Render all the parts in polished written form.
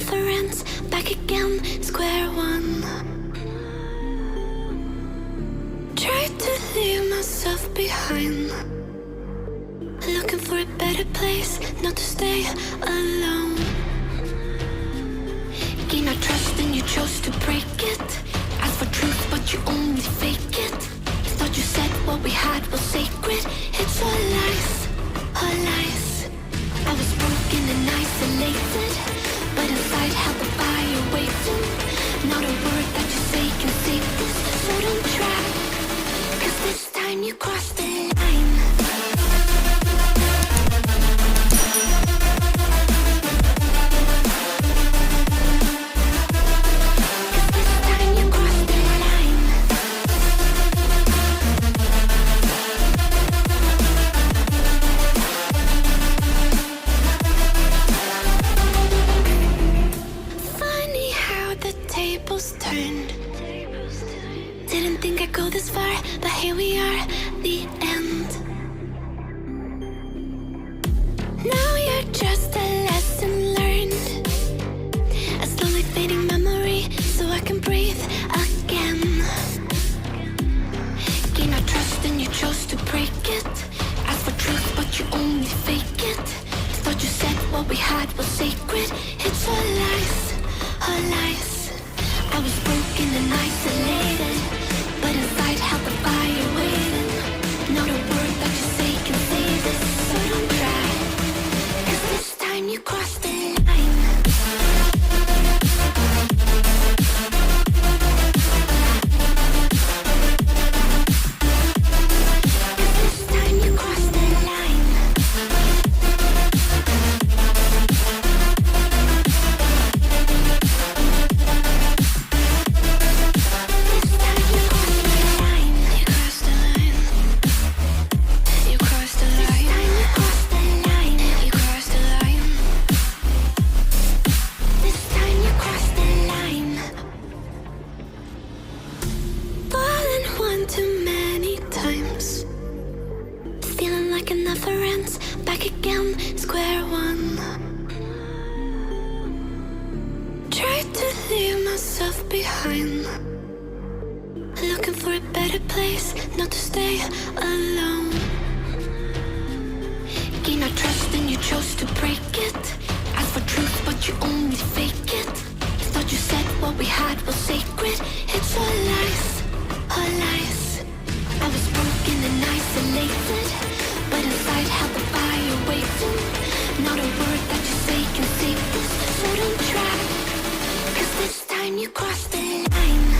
never ends. Back again, square one. Tried to leave myself behind, looking for a better place, not to stay alone. Gain our trust and you chose to break it. Asked for truth but you only fake it. Thought you said what we had was sacred. It's all lies, all lies. I was broken and isolated, but inside held the fire waiting. Not a word that you say can save this, so don't try, 'cause this time you crossed the line. Didn't think I'd go this far, but here we are, the end. Now you're just a lesson learned, a slowly fading memory, so I can breathe again. Gain our trust and you chose to break it. Asked for truth but you only fake it. Thought you said what we had was sacred. It's all lies, all lies. I was broken and isolated, but inside held the fire waiting. Not a word that you say can save this, so don't try, 'cause this time you crossed the line. Too many times, feeling like it never ends. Back again, square one. Tried to leave myself behind, looking for a better place, not to stay alone. Gain our trust and you chose to break it. Asked for truth but you only fake it. Thought you said what we had was sacred. It's all lies, all lies. I was broken and isolated, but inside held the fire waiting. Not a word that you say can save this, so don't try, 'cause this time you crossed the line.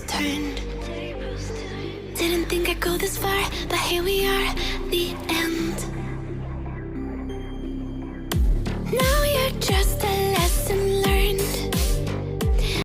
Turned. Didn't think I'd go this far, but here we are, the end.